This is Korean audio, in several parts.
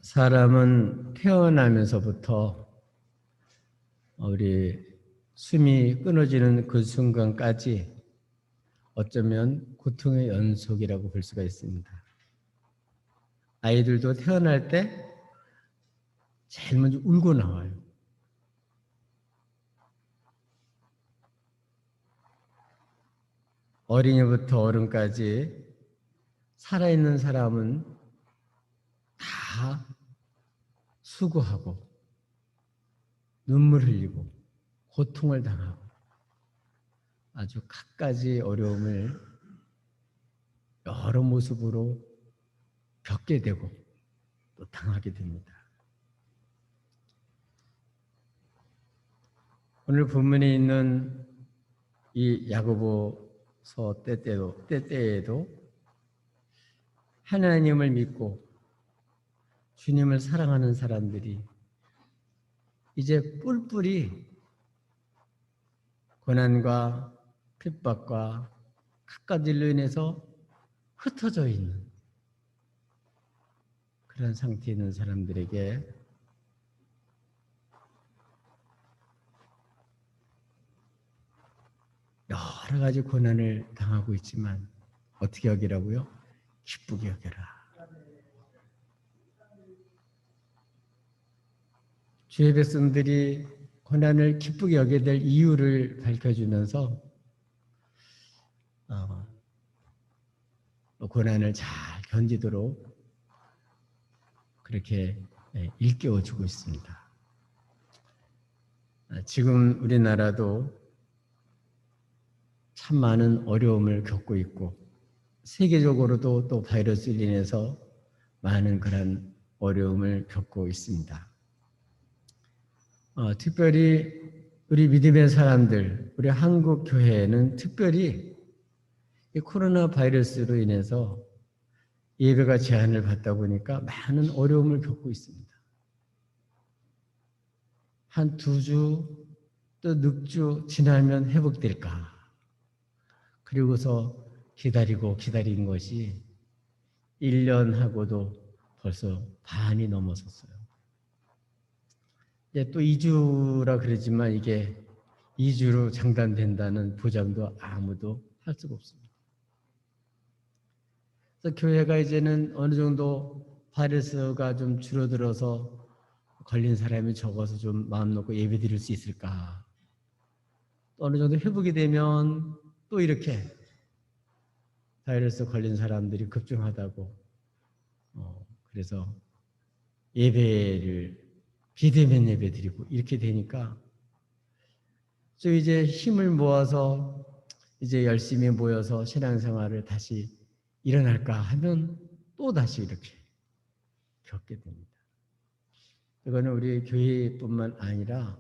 사람은 태어나면서부터 우리 숨이 끊어지는 그 순간까지 어쩌면 고통의 연속이라고 볼 수가 있습니다. 아이들도 태어날 때 제일 먼저 울고 나와요. 어린이부터 어른까지 살아있는 사람은 다 수고하고 눈물 흘리고 고통을 당하고 아주 갖가지 어려움을 여러 모습으로 겪게 되고 또 당하게 됩니다. 오늘 본문에 있는 이 야고보서 때때에도 하나님을 믿고 주님을 사랑하는 사람들이 이제 뿔뿔이 고난과 핍박과 갖가지 일로 인해서 흩어져 있는 그런 상태에 있는 사람들에게 여러 가지 고난을 당하고 있지만 어떻게 여기라고요? 기쁘게 여겨라. 주의 백성들이 고난을 기쁘게 여겨야 될 이유를 밝혀주면서 고난을 잘 견디도록 그렇게 일깨워주고 있습니다. 지금 우리나라도 참 많은 어려움을 겪고 있고 세계적으로도 또 바이러스로 인해서 많은 그런 어려움을 겪고 있습니다. 특별히 우리 믿음의 사람들, 우리 한국 교회는 특별히 이 코로나 바이러스로 인해서 예배가 제한을 받다 보니까 많은 어려움을 겪고 있습니다. 한 2주 또 넉주 지나면 회복될까? 그리고서 기다린 것이 1년하고도 벌써 반이 넘어섰어요. 이제 또 2주라 그러지만 이게 2주로 장단된다는 보장도 아무도 할 수가 없습니다. 그래서 교회가 이제는 어느 정도 바이러스가 좀 줄어들어서 걸린 사람이 적어서 좀 마음 놓고 예배 드릴 수 있을까? 또 어느 정도 회복이 되면 또 이렇게 바이러스 걸린 사람들이 급증하다고 그래서 예배를 비대면 예배 드리고 이렇게 되니까 좀 이제 힘을 모아서 이제 열심히 모여서 신앙생활을 다시 일어날까 하면 또 다시 이렇게 겪게 됩니다. 이거는 우리 교회뿐만 아니라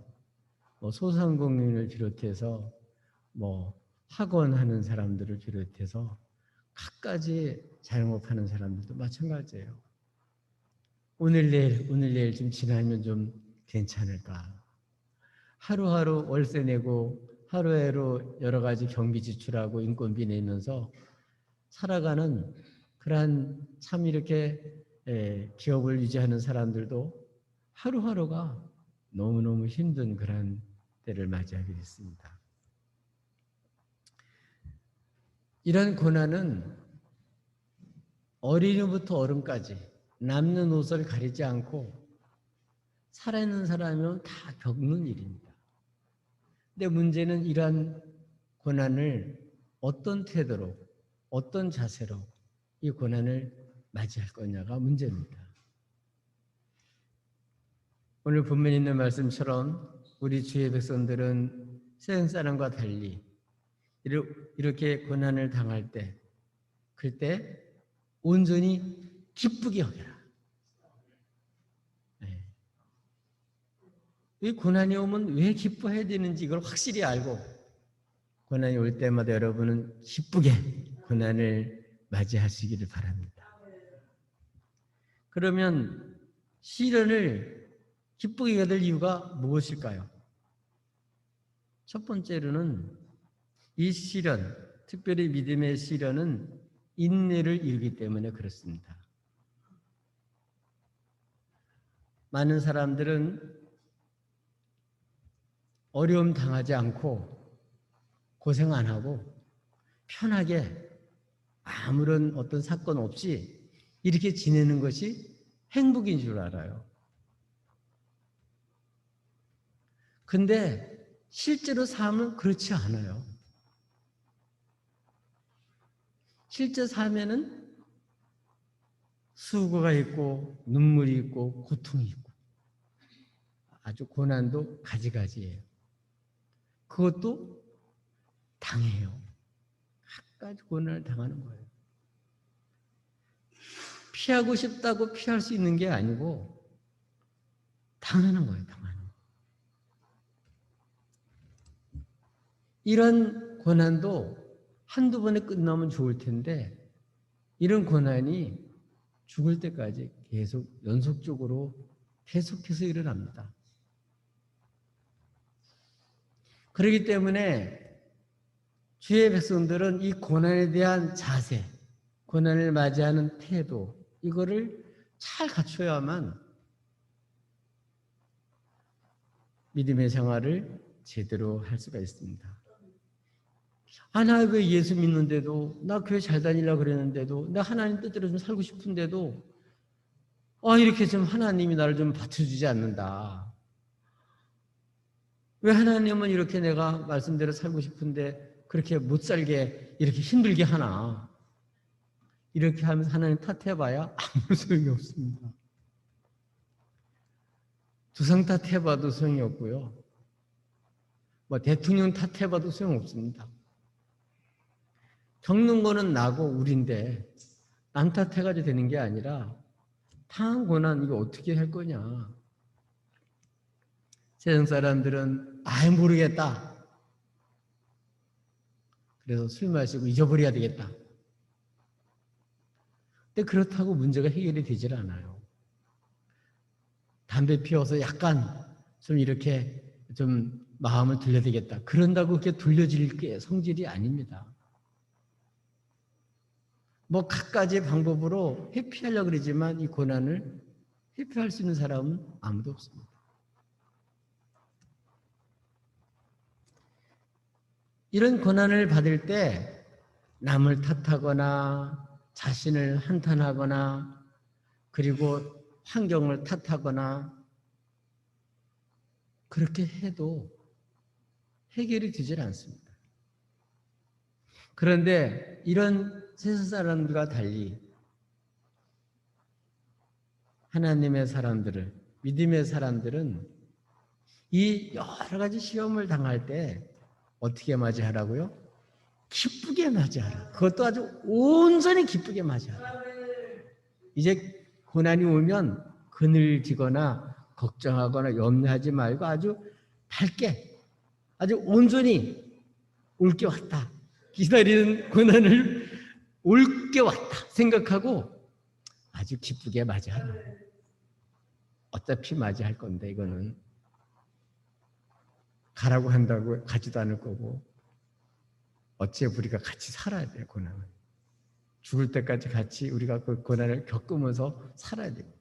소상공인을 비롯해서 학원 하는 사람들을 비롯해서 갖가지 자영업하는 사람들도 마찬가지예요. 오늘 내일 좀 지나면 좀 괜찮을까? 하루하루 월세 내고 하루하루 여러 가지 경비 지출하고 인건비 내면서 살아가는 그러한 참 이렇게 기업을 유지하는 사람들도 하루하루가 너무너무 힘든 그런 때를 맞이하게 됐습니다. 이런 고난은 어린이부터 어른까지 남는 옷을 가리지 않고 살아있는 사람이면 다 겪는 일입니다. 근데 문제는 이러한 고난을 어떤 태도로, 어떤 자세로 이 고난을 맞이할 거냐가 문제입니다. 오늘 본문에 있는 말씀처럼 우리 주의 백성들은 세상 사람과 달리 이렇게 고난을 당할 때 그때 온전히 기쁘게 여겨라. 이 고난이 오면 왜 기뻐해야 되는지 이걸 확실히 알고 고난이 올 때마다 여러분은 기쁘게 고난을 맞이하시기를 바랍니다. 그러면 시련을 기쁘게 여길 이유가 무엇일까요? 첫 번째로는 이 시련, 특별히 믿음의 시련은 인내를 이루기 때문에 그렇습니다. 많은 사람들은 어려움 당하지 않고 고생 안 하고 편하게 아무런 어떤 사건 없이 이렇게 지내는 것이 행복인 줄 알아요. 근데 실제로 삶은 그렇지 않아요. 실제 삶에는 수고가 있고 눈물이 있고 고통이 있고 아주 고난도 가지가지예요. 그것도 당해요. 갖가지 고난을 당하는 거예요. 피하고 싶다고 피할 수 있는 게 아니고 당하는 거예요. 당하는 거예요. 이런 고난도 한두 번에 끝나면 좋을 텐데 이런 고난이 죽을 때까지 계속 연속적으로 계속해서 일어납니다. 그렇기 때문에 주의 백성들은 이 고난에 대한 자세, 고난을 맞이하는 태도, 이거를 잘 갖춰야만 믿음의 생활을 제대로 할 수가 있습니다. 아, 나 왜 예수 믿는데도, 나 교회 잘 다니려고 그랬는데도, 나 하나님 뜻대로 좀 살고 싶은데도, 이렇게 좀 하나님이 나를 좀 받쳐주지 않는다. 왜 하나님은 이렇게 내가 말씀대로 살고 싶은데 그렇게 못 살게 이렇게 힘들게 하나? 이렇게 하면서 하나님 탓해봐야 아무 소용이 없습니다. 조상 탓해봐도 소용이 없고요. 대통령 탓해봐도 소용없습니다. 겪는 거는 나고 우린데 남 탓해가지고 되는 게 아니라 당한 고난 이거 어떻게 할 거냐. 세상 사람들은 아예 모르겠다. 그래서 술 마시고 잊어버려야 되겠다. 근데 그렇다고 문제가 해결이 되질 않아요. 담배 피워서 약간 좀 이렇게 좀 마음을 돌려야 되겠다. 그런다고 그렇게 돌려질 게 성질이 아닙니다. 갖가지 방법으로 회피하려고 그러지만 이 고난을 회피할 수 있는 사람은 아무도 없습니다. 이런 고난을 받을 때 남을 탓하거나 자신을 한탄하거나 그리고 환경을 탓하거나 그렇게 해도 해결이 되질 않습니다. 그런데 이런 세상 사람들과 달리 하나님의 사람들을, 믿음의 사람들은 이 여러 가지 시험을 당할 때 어떻게 맞이하라고요? 기쁘게 맞이하라. 그것도 아주 온전히 기쁘게 맞이하라. 이제 고난이 오면 그늘지거나 걱정하거나 염려하지 말고 아주 밝게, 아주 온전히 올 게 왔다. 기다리는 고난을 올 게 왔다 생각하고 아주 기쁘게 맞이하라. 어차피 맞이할 건데 이거는 가라고 한다고 가지도 않을 거고 어째 우리가 같이 살아야 돼요. 고난은 죽을 때까지 같이 우리가 그 고난을 겪으면서 살아야 됩니다.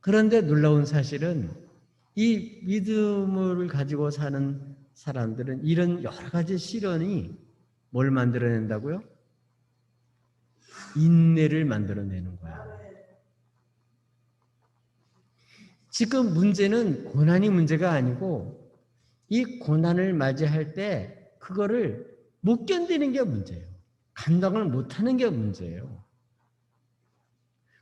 그런데 놀라운 사실은 이 믿음을 가지고 사는 사람들은 이런 여러 가지 시련이 뭘 만들어낸다고요? 인내를 만들어내는 거예요. 지금 문제는 고난이 문제가 아니고 이 고난을 맞이할 때 그거를 못 견디는 게 문제예요. 감당을 못하는 게 문제예요.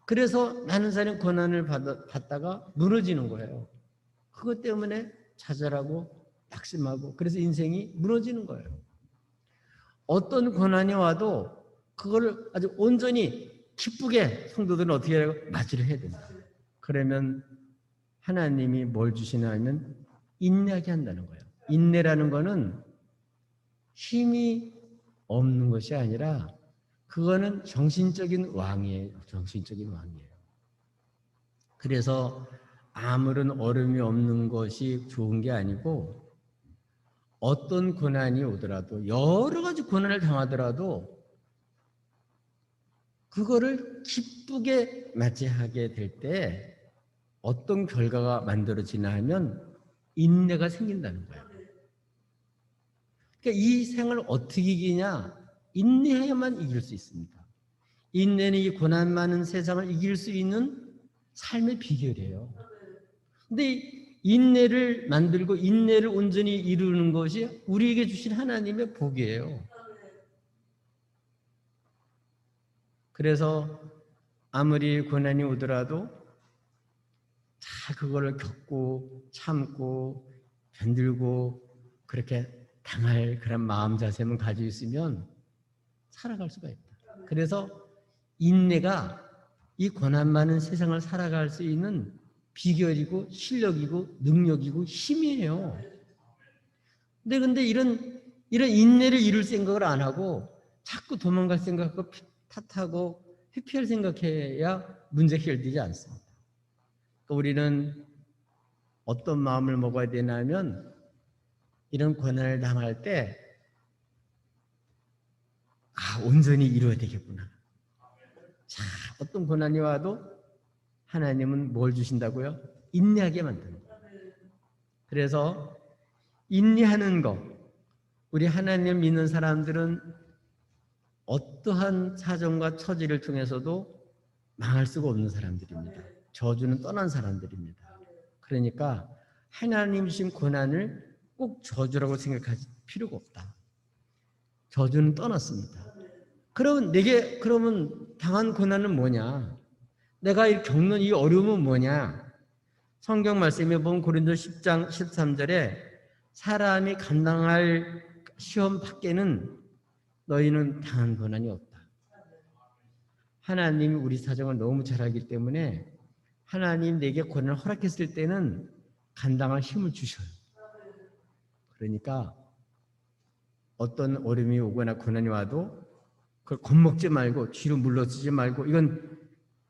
그래서 많은 사람이 고난을 받다가 무너지는 거예요. 그것 때문에 좌절하고 낙심하고 그래서 인생이 무너지는 거예요. 어떤 고난이 와도 그거를 아주 온전히 기쁘게 성도들은 어떻게 하고 맞이를 해야 됩니다. 그러면 하나님이 뭘 주시냐면 인내하게 한다는 거예요. 인내라는 거는 힘이 없는 것이 아니라 그거는 정신적인 왕이에요. 정신적인 왕이에요. 그래서 아무런 어려움이 없는 것이 좋은 게 아니고 어떤 고난이 오더라도 여러 가지 고난을 당하더라도 그거를 기쁘게 맞이하게 될 때 어떤 결과가 만들어지나 하면 인내가 생긴다는 거예요. 그러니까 이 생을 어떻게 이기냐? 인내해야만 이길 수 있습니다. 인내는 이 고난 많은 세상을 이길 수 있는 삶의 비결이에요. 근데 인내를 만들고 인내를 온전히 이루는 것이 우리에게 주신 하나님의 복이에요. 그래서 아무리 고난이 오더라도 잘 그거를 겪고 참고 견딜고 그렇게 당할 그런 마음 자세만 가지고 있으면 살아갈 수가 있다. 그래서 인내가 이 고난 많은 세상을 살아갈 수 있는 비결이고 실력이고 능력이고 힘이에요. 근데 이런 인내를 이룰 생각을 안 하고 자꾸 도망갈 생각하고 탓하고 회피할 생각해야 문제 해결되지 않습니다. 우리는 어떤 마음을 먹어야 되냐면 이런 고난을 당할 때 온전히 이루어야 되겠구나. 자, 어떤 고난이 와도 하나님은 뭘 주신다고요? 인내하게 만듭니다. 그래서 인내하는 것, 우리 하나님 믿는 사람들은 어떠한 사정과 처지를 통해서도 망할 수가 없는 사람들입니다. 저주는 떠난 사람들입니다. 그러니까 하나님 주신 고난을 꼭 저주라고 생각할 필요가 없다. 저주는 떠났습니다. 그러면 당한 고난은 뭐냐? 내가 겪는 이 어려움은 뭐냐? 성경 말씀에 보면 고린도 10장 13절에 사람이 감당할 시험 밖에는 너희는 당한 고난이 없다. 하나님이 우리 사정을 너무 잘 알기 때문에 하나님 내게 고난을 허락했을 때는 감당할 힘을 주셔요. 그러니까 어떤 어려움이 오거나 고난이 와도 그걸 겁먹지 말고 뒤로 물러서지 말고 이건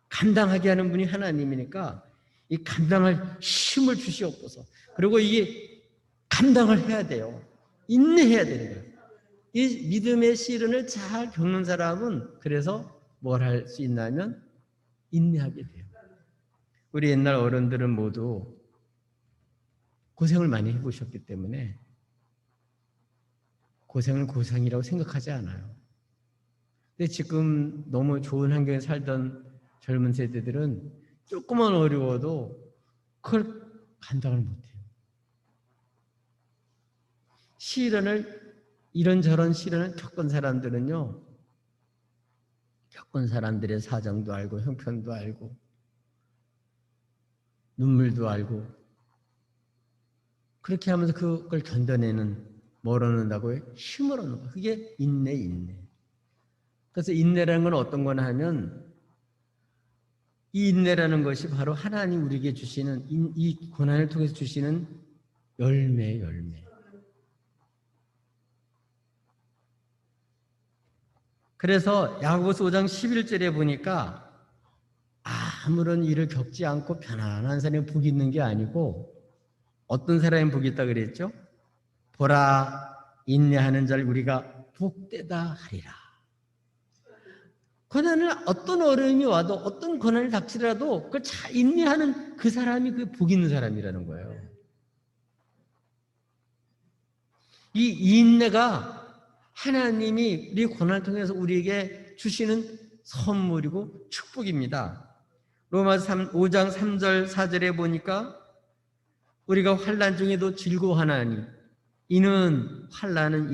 감당하게 하는 분이 하나님이니까 이 감당할 힘을 주시옵소서. 그리고 이게 감당을 해야 돼요. 인내해야 되는 거예요. 이 믿음의 시련을 잘 겪는 사람은 그래서 뭘 할 수 있냐면 인내하게 돼요. 우리 옛날 어른들은 모두 고생을 많이 해보셨기 때문에 고생을 고생이라고 생각하지 않아요. 근데 지금 너무 좋은 환경에 살던 젊은 세대들은 조금만 어려워도 그걸 감당을 못해요. 이런저런 시련을 겪은 사람들은요, 겪은 사람들의 사정도 알고 형편도 알고 눈물도 알고 그렇게 하면서 그걸 견뎌내는 뭘 얻는다고요? 힘을 얻는 거예요. 그게 인내. 그래서 인내라는 건 어떤 거나 하면 이 인내라는 것이 바로 하나님 우리에게 주시는 이 고난을 통해서 주시는 열매. 그래서 야고보서 5장 11절에 보니까 아무런 일을 겪지 않고 편안한 사람이 복이 있는 게 아니고 어떤 사람이 복이 있다 그랬죠? 보라 인내하는 자를 우리가 복되다 하리라. 고난을 어떤 어려움이 와도 어떤 고난을 닥치더라도 그걸 잘 인내하는 그 사람이 그 복 있는 사람이라는 거예요. 이 인내가 하나님이 우리 고난을 통해서 우리에게 주시는 선물이고 축복입니다. 로마서 5장 3절 4절에 보니까 우리가 환난 중에도 즐거워하나니 이는 환난은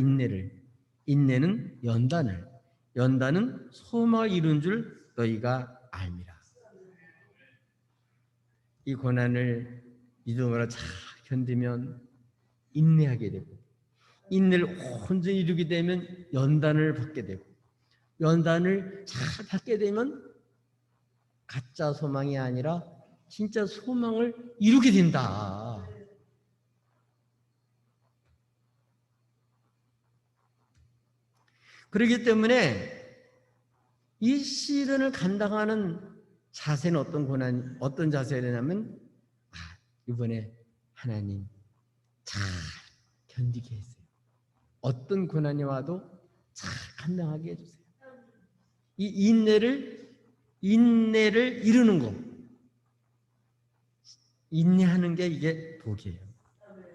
인내는 연단은 소망을 이룬 줄 너희가 알미라. 이 고난을 믿음으로 잘 견디면 인내하게 되고 인내를 온전히 이루게 되면 연단을 받게 되고 연단을 잘 받게 되면 가짜 소망이 아니라 진짜 소망을 이루게 된다. 그렇기 때문에 이 시련을 감당하는 자세는 어떤 자세냐면 이번에 하나님 잘 견디게 했어요. 어떤 고난이 와도 잘 감당하게 해주세요. 이 인내를 인내를 이루는 거. 인내하는 게 이게 복이에요.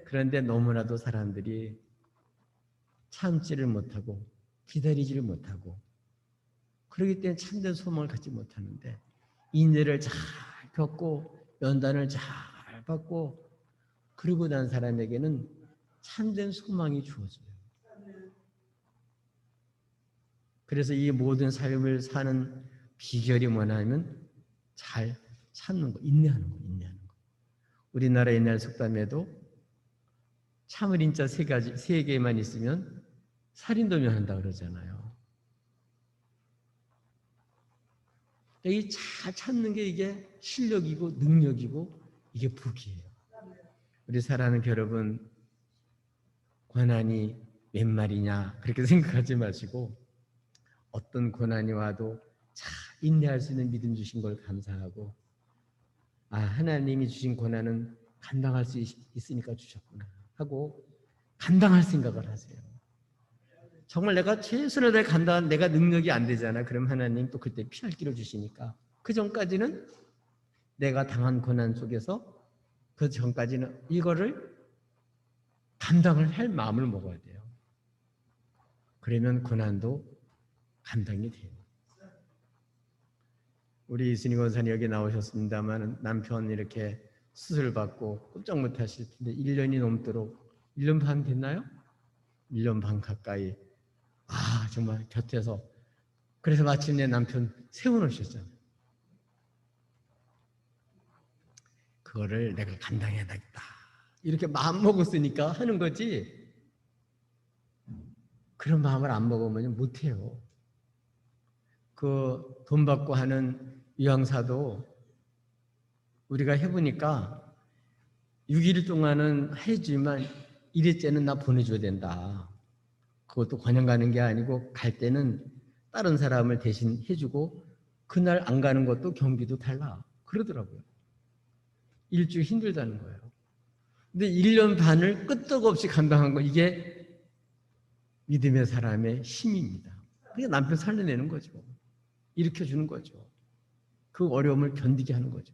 그런데 너무나도 사람들이 참지를 못하고 기다리지를 못하고 그렇기 때문에 참된 소망을 갖지 못하는데 인내를 잘 겪고 연단을 잘 받고 그러고 난 사람에게는 참된 소망이 주어져요. 그래서 이 모든 삶을 사는 비결이 뭐냐면 잘 참는 거, 인내하는 거, 인내하는 거. 우리나라 옛날 속담에도 참을 인자 세 개만 있으면 살인도 면한다 그러잖아요. 이 잘 참는 게 이게 실력이고 능력이고 이게 복이에요. 우리 사랑하는 여러분, 고난이 몇 말이냐 그렇게 생각하지 마시고 어떤 고난이 와도 잘 인내할 수 있는 믿음 주신 걸 감사하고 하나님이 주신 고난은 감당할 수 있으니까 주셨구나 하고 감당할 생각을 하세요. 정말 내가 최선을 다해 감당한 내가 능력이 안 되잖아. 그럼 하나님 또 그때 피할 길을 주시니까 그 전까지는 내가 당한 고난 속에서 그 전까지는 이거를 감당을 할 마음을 먹어야 돼요. 그러면 고난도 감당이 돼요. 우리 이순희 권사님 여기 나오셨습니다만 남편 이렇게 수술 받고 꼼짝 못 하실 텐데 1년이 넘도록 1년 반 됐나요? 1년 반 가까이 정말 곁에서 그래서 마침내 남편 세워놓으셨잖아요. 그거를 내가 감당해야겠다 이렇게 마음 먹었으니까 하는 거지 그런 마음을 안 먹으면 못해요. 그 돈 받고 하는 유양사도 우리가 해보니까 6일 동안은 해주지만 1일째는 나 보내줘야 된다. 그것도 그냥 가는 게 아니고 갈 때는 다른 사람을 대신 해주고 그날 안 가는 것도 경비도 달라 그러더라고요. 일주일 힘들다는 거예요. 근데 1년 반을 끄떡없이 감당한 거 이게 믿음의 사람의 힘입니다. 그게 남편 살려내는 거죠. 일으켜주는 거죠. 그 어려움을 견디게 하는 거죠.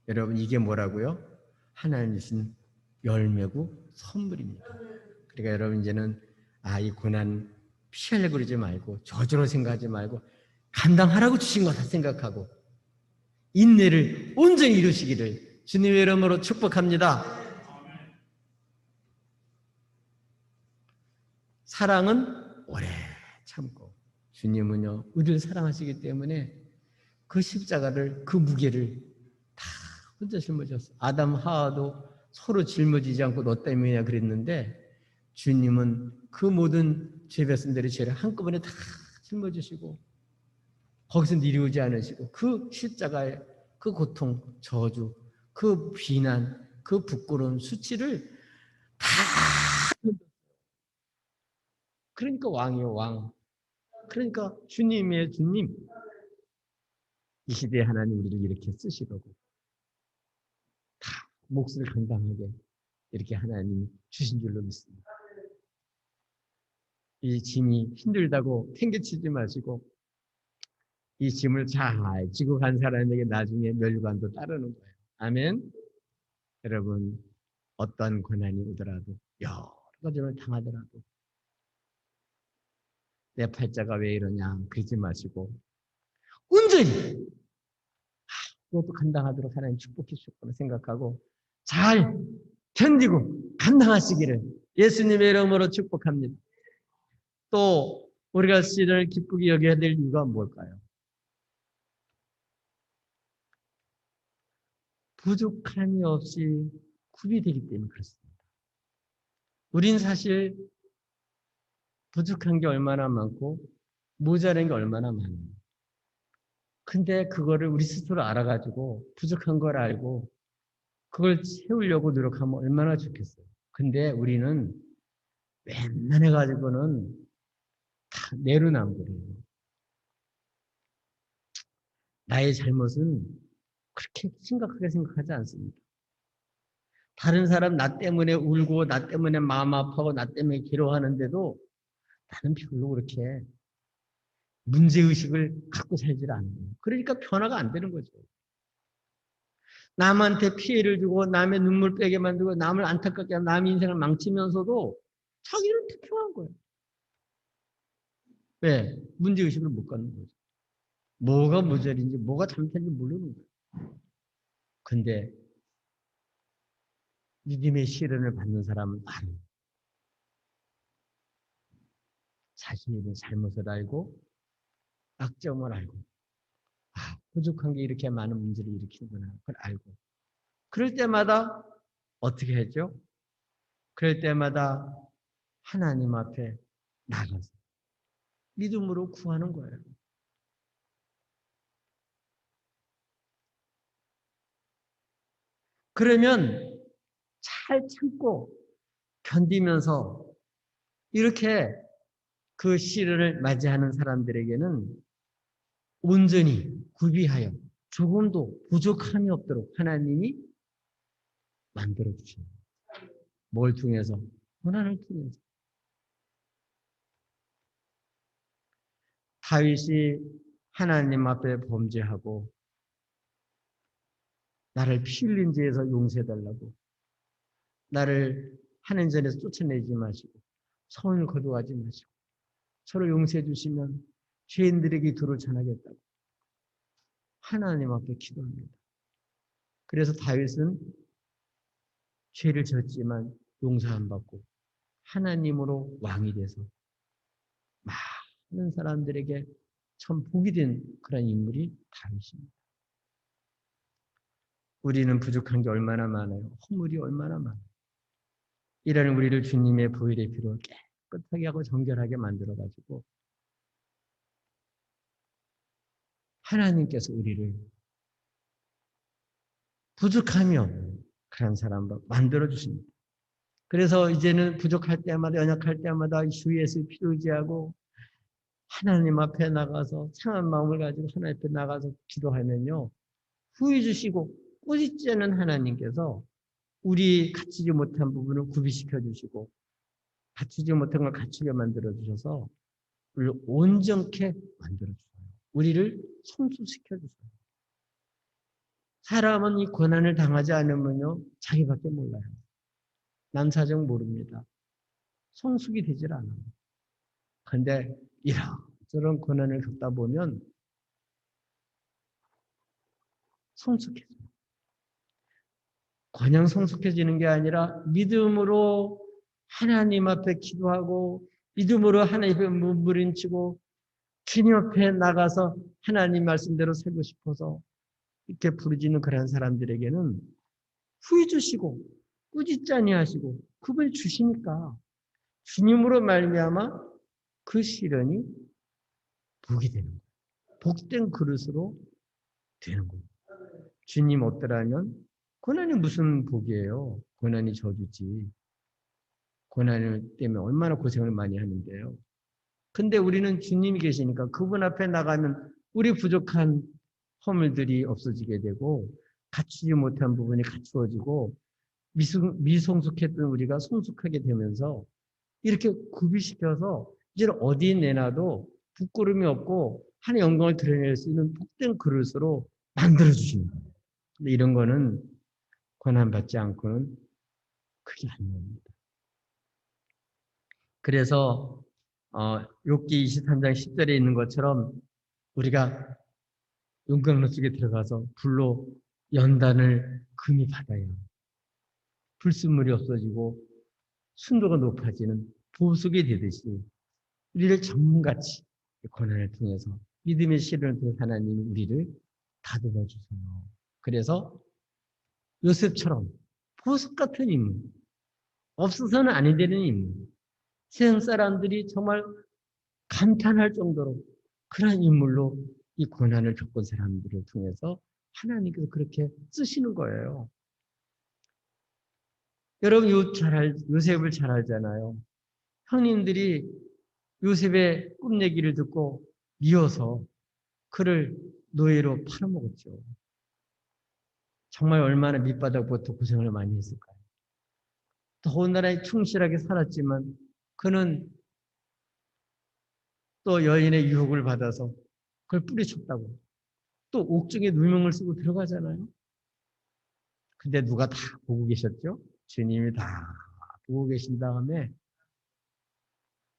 여러분 이게 뭐라고요? 하나님 주신 열매고 선물입니다. 그러니까 여러분 이제는 이 고난 피하려고 그러지 말고 저주로 생각하지 말고 감당하라고 주신 거다 생각하고 인내를 온전히 이루시기를 주님의 이름으로 축복합니다. 사랑은 오래 참고 주님은요 우리를 사랑하시기 때문에 그 십자가를 그 무게를 다 혼자 짊어졌어요. 아담 하와도 서로 짊어지지 않고 너 때문이야 그랬는데 주님은 그 모든 죄 백성들의 죄를 한꺼번에 다 짊어지시고 거기서 내려오지 않으시고 그 십자가의 그 고통, 저주, 그 비난, 그 부끄러운 수치를 다 그러니까 왕이요 왕. 그러니까 주님의 주님. 이 시대에 하나님 우리를 이렇게 쓰시려고 다 몫을 감당하게 이렇게 하나님이 주신 줄로 믿습니다. 이 짐이 힘들다고 팽개치지 마시고 이 짐을 잘 지고 간 사람에게 나중에 멸관도 따르는 거예요. 아멘. 여러분 어떤 고난이 오더라도 여러 가지를 당하더라도 내 팔자가 왜 이러냐 그러지 마시고 온전히 그것도 감당하도록 하나님 축복해 주셨구나 생각하고 잘 견디고 감당하시기를 예수님의 이름으로 축복합니다. 또 우리가 씨를 기쁘게 여겨야 될 이유가 뭘까요? 부족함이 없이 구비되기 때문에 그렇습니다. 우린 사실 부족한 게 얼마나 많고 모자란 게 얼마나 많아요. 근데 그거를 우리 스스로 알아가지고 부족한 걸 알고 그걸 채우려고 노력하면 얼마나 좋겠어요. 근데 우리는 웬만해가지고는 다 내로남불이에요. 나의 잘못은 그렇게 심각하게 생각하지 않습니다. 다른 사람 나 때문에 울고 나 때문에 마음 아파하고 나 때문에 괴로워하는데도 나는 별로 그렇게 문제의식을 갖고 살질 않는 거예요. 그러니까 변화가 안 되는 거죠. 남한테 피해를 주고 남의 눈물 빼게 만들고 남을 안타깝게 하고 남의 인생을 망치면서도 자기는 태평한 거예요. 왜? 문제의식을 못 갖는 거죠. 뭐가 모자린지 뭐가 잘못했는지 모르는 거예요. 근데 믿음의 시련을 받는 사람은 알아요. 자신의 잘못을 알고 약점을 알고 부족한 게 이렇게 많은 문제를 일으키는구나. 그걸 알고. 그럴 때마다 어떻게 했죠? 그럴 때마다 하나님 앞에 나가서 믿음으로 구하는 거예요. 그러면 잘 참고 견디면서 이렇게 그 시련을 맞이하는 사람들에게는 온전히 구비하여 조금도 부족함이 없도록 하나님이 만들어 주십니다. 뭘 통해서? 고난을 통해서. 다윗이 하나님 앞에 범죄하고 나를 피 흘린 죄에서 용서해달라고 나를 하는 전에서 쫓아내지 마시고 성을 거두하지 마시고 서로 용서해 주시면 죄인들에게 도를 전하겠다고 하나님 앞에 기도합니다. 그래서 다윗은 죄를 졌지만 용서 안 받고 하나님으로 왕이 돼서 많은 사람들에게 참 복이 된 그런 인물이 다윗입니다. 우리는 부족한 게 얼마나 많아요. 허물이 얼마나 많아요. 이라는 우리를 주님의 보혈의 피로 깨끗하게 하고 정결하게 만들어가지고 하나님께서 우리를 부족함이 없는 그런 사람으로 만들어주십니다. 그래서 이제는 부족할 때마다 연약할 때마다 주 예수 피를 의지하고 하나님 앞에 나가서 상한 마음을 가지고 하나님 앞에 나가서 기도하면요. 후회 주시고 꾸짖지 않은 하나님께서 우리 갖추지 못한 부분을 구비시켜 주시고 갖추지 못한 걸 갖추게 만들어 주셔서 우리를 온전케 만들어 주세요. 우리를 성숙시켜 주세요. 사람은 이 고난을 당하지 않으면요. 자기밖에 몰라요. 남 사정 모릅니다. 성숙이 되질 않아요. 그런데 이런저런 고난을 겪다 보면 성숙해져요. 그냥 성숙해지는 게 아니라 믿음으로 하나님 앞에 기도하고 믿음으로 하나님 앞에 몸부림치고 주님 앞에 나가서 하나님 말씀대로 살고 싶어서 이렇게 부르짖는 그런 사람들에게는 후회 주시고 꾸짖지 아니하시고 그분이 주시니까 주님으로 말미암아 그 시련이 복이 되는 거예요. 복된 그릇으로 되는 거예요. 주님 없더라면 고난이 무슨 복이에요? 고난이 저주지. 고난 때문에 얼마나 고생을 많이 하는데요. 근데 우리는 주님이 계시니까 그분 앞에 나가면 우리 부족한 허물들이 없어지게 되고 갖추지 못한 부분이 갖추어지고 미성숙했던 우리가 성숙하게 되면서 이렇게 구비시켜서 이제 어디 내놔도 부끄러움이 없고 하나님의 영광을 드러낼 수 있는 복된 그릇으로 만들어주십니다. 근데 이런 거는 고난받지 않고는 그게 안 됩니다. 그래서 욥기 23장 10절에 있는 것처럼 우리가 용광로 속에 들어가서 불로 연단을 금이 받아야 불순물이 없어지고 순도가 높아지는 보석이 되듯이 우리를 전문같이 고난을 통해서 믿음의 시련을 통해 하나님이 우리를 다듬어 주세요. 그래서 요셉처럼 보석 같은 인물, 없어서는 아니 되는 인물, 세상 사람들이 정말 감탄할 정도로 그런 인물로 이 고난을 겪은 사람들을 통해서 하나님께서 그렇게 쓰시는 거예요. 여러분 요셉을 잘 알잖아요. 형님들이 요셉의 꿈 얘기를 듣고 미워서 그를 노예로 팔아먹었죠. 정말 얼마나 밑바닥부터 고생을 많이 했을까요? 더운 나라에 충실하게 살았지만 그는 또 여인의 유혹을 받아서 그걸 뿌리쳤다고. 또 옥중에 누명을 쓰고 들어가잖아요. 근데 누가 다 보고 계셨죠? 주님이 다 보고 계신 다음에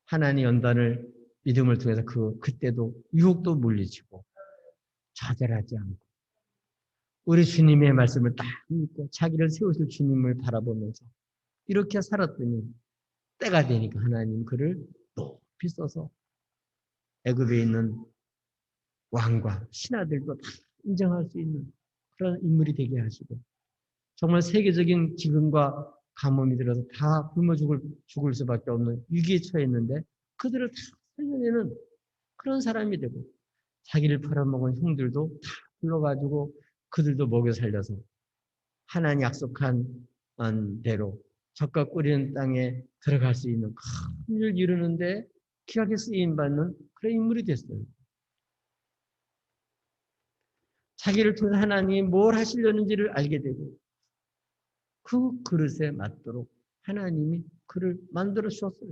하나님 연단을 믿음을 통해서 그때도 유혹도 물리치고 좌절하지 않고 우리 주님의 말씀을 딱 믿고 자기를 세우실 주님을 바라보면서 이렇게 살았더니 때가 되니까 하나님 그를 높이 써서 애굽에 있는 왕과 신하들도 다 인정할 수 있는 그런 인물이 되게 하시고 정말 세계적인 기근과 가뭄이 들어서 다 굶어 죽을 수밖에 없는 위기에 처했는데 그들을 다 살려내는 그런 사람이 되고 자기를 팔아먹은 형들도 다 불러가지고 그들도 먹여 살려서 하나님 약속한 대로 젖과 꿀이는 땅에 들어갈 수 있는 큰 일을 이루는데 귀하게 쓰임받는 그런 인물이 됐어요. 자기를 통해 하나님이 뭘 하시려는지를 알게 되고 그 그릇에 맞도록 하나님이 그를 만들어 주셨어요.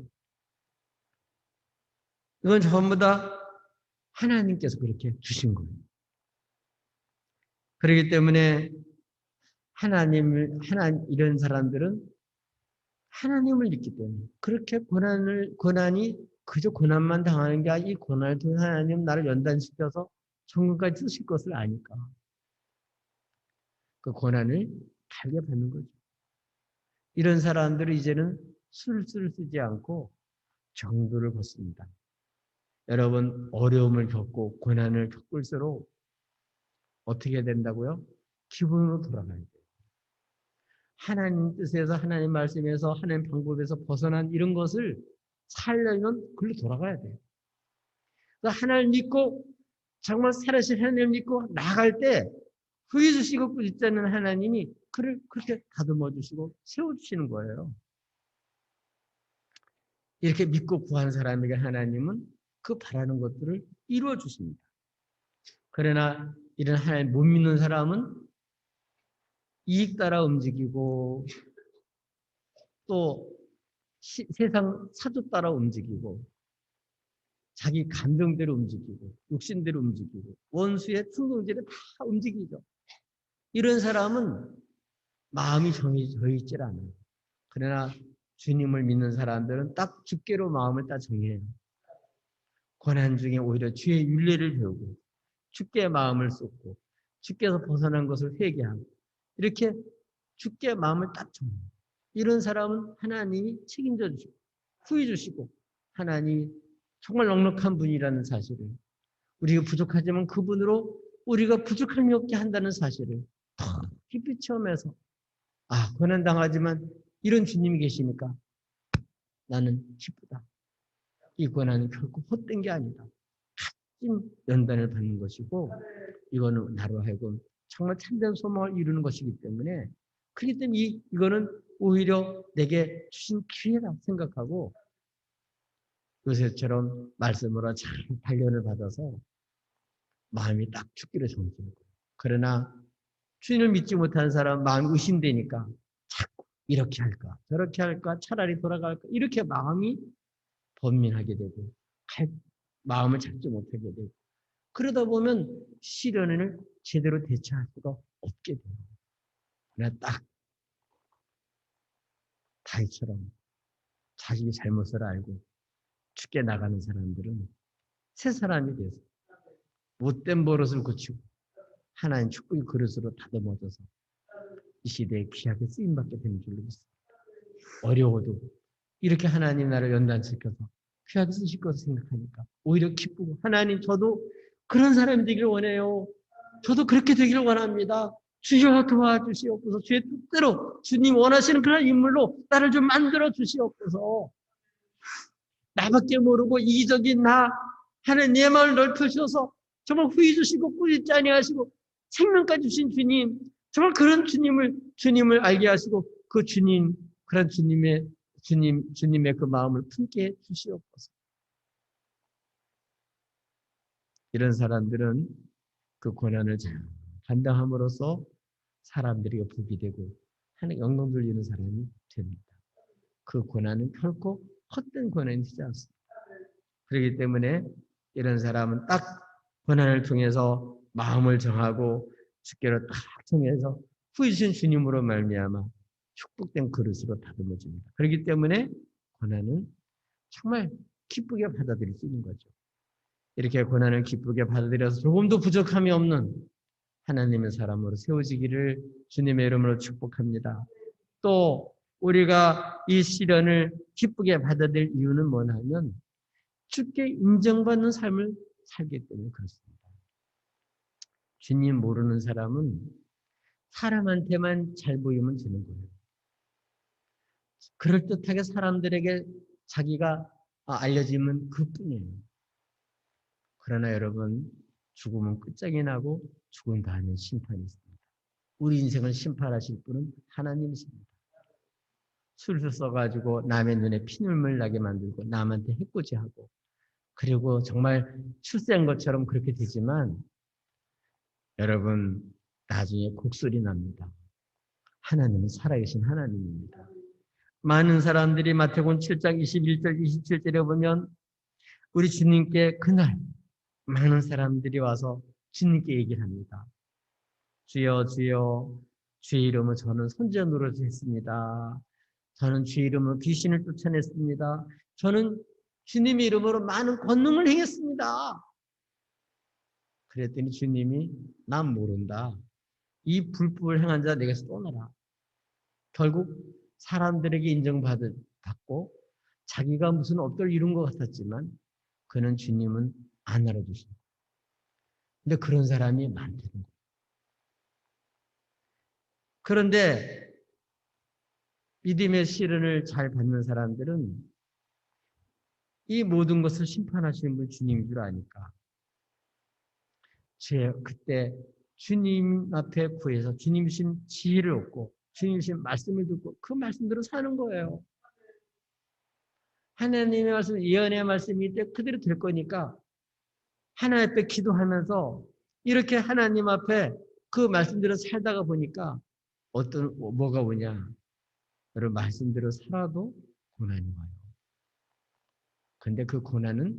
이건 전부 다 하나님께서 그렇게 주신 거예요. 그렇기 때문에 이런 사람들은 하나님을 믿기 때문에 그렇게 고난이 그저 고난만 당하는 게 아니라 이 고난을 통해 하나님 나를 연단시켜서 천국까지 쓰실 것을 아니까 그 고난을 달게 받는 거죠. 이런 사람들은 이제는 술수를 쓰지 않고 정도를 벗습니다. 여러분 어려움을 겪고 고난을 겪을수록 어떻게 된다고요? 기본으로 돌아가야 돼요. 하나님 뜻에서 하나님 말씀에서 하나님 방법에서 벗어난 이런 것을 살려면 글로 돌아가야 돼요. 하나님 믿고 정말 살아신 하나님을 믿고 나갈 때 후회 주시고 꾸짖자는 하나님이 그를 그렇게 다듬어 주시고 세워주시는 거예요. 이렇게 믿고 구한 사람에게 하나님은 그 바라는 것들을 이루어 주십니다. 그러나 이런 하나님 못 믿는 사람은 이익 따라 움직이고 또 세상 사조 따라 움직이고 자기 감정대로 움직이고 육신대로 움직이고 원수의 충동대로 다 움직이죠. 이런 사람은 마음이 정해져 있질 않아요. 그러나 주님을 믿는 사람들은 딱 주께로 마음을 딱 정해요. 고난 중에 오히려 주의 윤례를 배우고 주께 마음을 쏟고 주께서 벗어난 것을 회개하고 이렇게 주께 마음을 딱 정해요. 이런 사람은 하나님이 책임져 주시고 후회 주시고 하나님이 정말 넉넉한 분이라는 사실을 우리가 부족하지만 그분으로 우리가 부족함이 없게 한다는 사실을 더 깊이 체험해서 고난당하지만 이런 주님이 계시니까 나는 기쁘다. 이 고난은 결코 헛된 게 아니다. 값진 연단을 받는 것이고 이거는 나로 하여금 정말 참된 소망을 이루는 것이기 때문에 그렇기 때문에 이거는 오히려 내게 주신 기회다 생각하고 요새처럼 말씀으로 잘 단련을 받아서 마음이 딱 죽기를 정지는 거예요. 그러나 주님을 믿지 못하는 사람은 마음이 의심되니까 자꾸 이렇게 할까 저렇게 할까 차라리 돌아갈까 이렇게 마음이 번민하게 되고 마음을 잡지 못하게 되고 그러다 보면 시련을 제대로 대처할 수가 없게 돼요. 그러나 딱 다윗처럼 자신이 잘못을 알고 죽게 나가는 사람들은 새 사람이 돼서 못된 버릇을 고치고 하나님 축복의 그릇으로 다듬어져서 이 시대에 귀하게 쓰임받게 되는 줄로 믿습니다. 어려워도 이렇게 하나님 나를 연단시켜서 귀하게 쓰실 것을 생각하니까 오히려 기쁘고 하나님 저도 그런 사람이 되기를 원해요. 저도 그렇게 되기를 원합니다. 주여 도와주시옵소서. 주의 뜻대로 주님 원하시는 그런 인물로 나를 좀 만들어 주시옵소서. 나밖에 모르고 이기적인 나 하나님 내 마음을 넓혀주셔서 정말 후회 주시고 꾸짖지 아니하시고 생명까지 주신 주님 정말 그런 주님을 알게 하시고 그 주님 그런 주님의 그 마음을 품게 해 주시옵소서. 이런 사람들은 그 고난을 잘 감당함으로써 사람들에게 복이 되고 하나님 영광 돌리는 사람이 됩니다. 그 고난은 결코 헛된 고난이 되지 않습니다. 그렇기 때문에 이런 사람은 딱 고난을 통해서 마음을 정하고 주께로 딱 통해서 후이신 주님으로 말미암아 축복된 그릇으로 다듬어집니다. 그렇기 때문에 고난은 정말 기쁘게 받아들일 수 있는 거죠. 이렇게 고난을 기쁘게 받아들여서 조금도 부족함이 없는 하나님의 사람으로 세워지기를 주님의 이름으로 축복합니다. 또 우리가 이 시련을 기쁘게 받아들일 이유는 뭐냐면 주께 인정받는 삶을 살기 때문에 그렇습니다. 주님 모르는 사람은 사람한테만 잘 보이면 되는 거예요. 그럴듯하게 사람들에게 자기가 알려지면 그뿐이에요. 그러나 여러분, 죽음은 끝장이 나고 죽은 다음에 심판이 있습니다. 우리 인생을 심판하실 분은 하나님이십니다. 술을 써가지고 남의 눈에 피눈물 나게 만들고 남한테 해코지하고 그리고 정말 출세한 것처럼 그렇게 되지만 여러분 나중에 곡소리 납니다. 하나님은 살아계신 하나님입니다. 많은 사람들이 마태복음 7장 21절 27절에 보면 우리 주님께 그날 많은 사람들이 와서 주님께 얘기를 합니다. 주여 주여 주의 이름으로 저는 선지자 노릇을 했습니다. 저는 주의 이름으로 귀신을 쫓아냈습니다. 저는 주님의 이름으로 많은 권능을 행했습니다. 그랬더니 주님이 난 모른다. 이 불법을 행한 자 내게서 떠나라. 결국 사람들에게 인정받고 자기가 무슨 업적을 이룬 것 같았지만 그는 주님은 안 알아주신다. 근데 그런 사람이 많다는 거예요. 그런데 믿음의 시련을 잘 받는 사람들은 이 모든 것을 심판하시는 분 주님인 줄 아니까 그때 주님 앞에 구해서 주님이신 지혜를 얻고 주님이신 말씀을 듣고 그 말씀대로 사는 거예요. 하나님의 말씀, 예언의 말씀이 때 그대로 될 거니까 하나님 앞에 기도하면서 이렇게 하나님 앞에 그 말씀대로 살다가 보니까 뭐가 오냐. 여러분 말씀대로 살아도 고난이 와요. 근데 그 고난은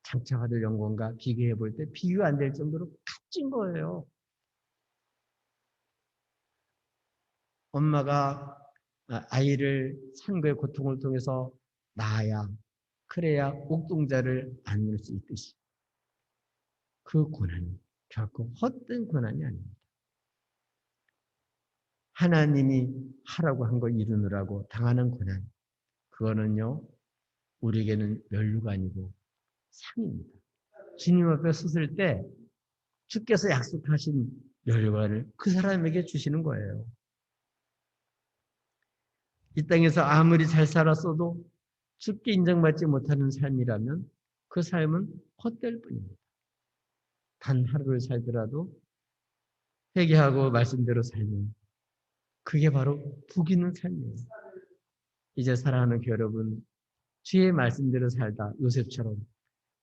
장차 받을 영광과 비교해 볼 때 비교 안 될 정도로 값진 거예요. 엄마가 아이를 산거의 고통을 통해서 낳아야 그래야 옥동자를 안을 수 있듯이 그 고난은 결코 헛된 고난이 아닙니다. 하나님이 하라고 한 걸 이루느라고 당하는 고난 그거는요 우리에게는 면류가 아니고 상입니다. 주님 앞에 섰을 때 주께서 약속하신 면류관을 그 사람에게 주시는 거예요. 이 땅에서 아무리 잘 살았어도 주께 인정받지 못하는 삶이라면 그 삶은 헛될 뿐입니다. 단 하루를 살더라도 회개하고 말씀대로 살면 그게 바로 복 있는 삶이에요. 이제 사랑하는 여러분, 주의 말씀대로 살다 요셉처럼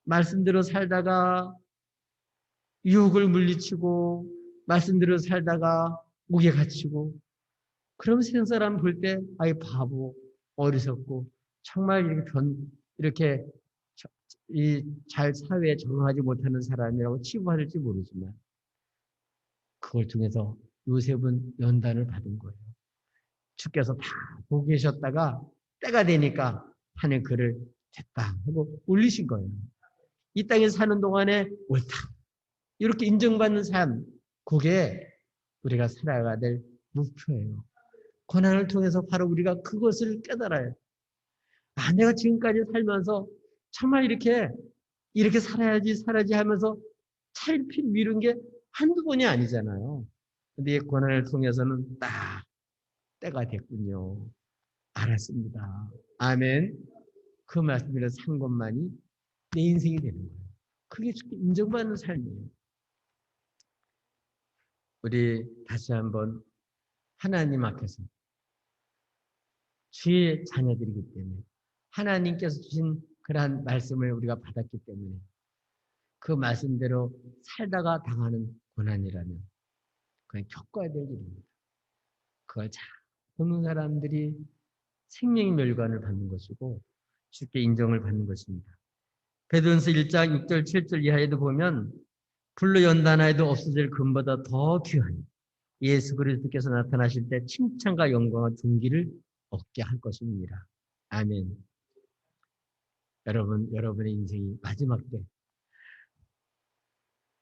말씀대로 살다가 유혹을 물리치고 말씀대로 살다가 옥에 갇히고 그럼 세상 사람 볼 때 아이 바보 어리석고 정말 이렇게 이 잘 사회에 적응하지 못하는 사람이라고 치부할지 모르지만 그걸 통해서 요셉은 연단을 받은 거예요. 주께서 다 보고 계셨다가 때가 되니까 하늘 그를 됐다 하고 올리신 거예요. 이 땅에 사는 동안에 옳다 이렇게 인정받는 삶 그게 우리가 살아가야 될 목표예요. 고난을 통해서 바로 우리가 그것을 깨달아요. 내가 지금까지 살면서 정말 이렇게 살아야지 하면서 차일피일 미룬 게 한두 번이 아니잖아요. 근데 이 고난을 통해서는 딱 때가 됐군요. 알았습니다. 아멘. 그 말씀을 산 것만이 내 인생이 되는 거예요. 그게 인정받는 삶이에요. 우리 다시 한번 하나님 앞에서 주의 자녀들이기 때문에 하나님께서 주신 그러한 말씀을 우리가 받았기 때문에 그 말씀대로 살다가 당하는 고난이라면 그건 겪어야 될 일입니다. 그걸 잘 보는 사람들이 생명의 멸관을 받는 것이고 주께 인정을 받는 것입니다. 베드로전서 1장 6절 7절 이하에도 보면 불로 연단하여도 없어질 금보다 더 귀한 예수 그리스도께서 나타나실 때 칭찬과 영광과 존귀를 얻게 할 것입니다. 아멘. 여러분의 인생이 마지막 때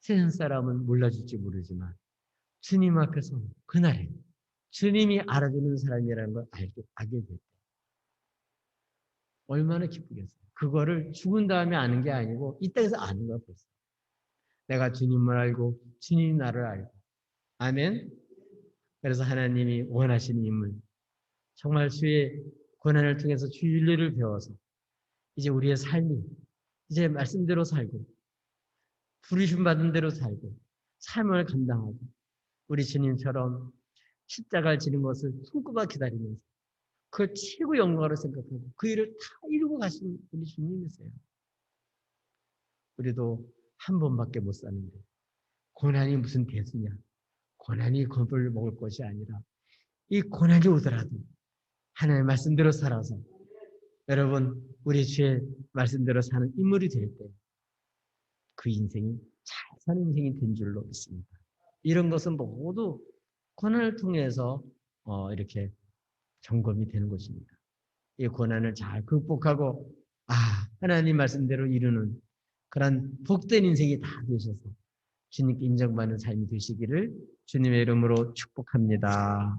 세상 사람은 몰라줄지 모르지만 주님 앞에서 그날에 주님이 알아주는 사람이라는 걸 알게 될 때 얼마나 기쁘겠어요. 그거를 죽은 다음에 아는 게 아니고 이 땅에서 아는 거야 벌써. 내가 주님을 알고 주님이 나를 알고. 아멘. 그래서 하나님이 원하시는 인물 정말 주의 고난을 통해서 주의 윤리를 배워서 이제 우리의 삶이 이제 말씀대로 살고 부르심 받은 대로 살고 삶을 감당하고 우리 주님처럼 십자가를 지는 것을 손꼽아 기다리면서 그걸 최고 영광으로 생각하고 그 일을 다 이루고 가신 우리 주님이세요. 우리도 한 번밖에 못 사는데 고난이 무슨 대수냐. 고난이 겁을 먹을 것이 아니라 이 고난이 오더라도 하나님의 말씀대로 살아서 여러분 우리 주의 말씀대로 사는 인물이 될 때 그 인생이 잘 사는 인생이 된 줄로 믿습니다. 이런 것은 모두 고난을 통해서 이렇게 점검이 되는 것입니다. 이 고난을 잘 극복하고 하나님 말씀대로 이루는 그런 복된 인생이 다 되셔서 주님께 인정받는 삶이 되시기를 주님의 이름으로 축복합니다.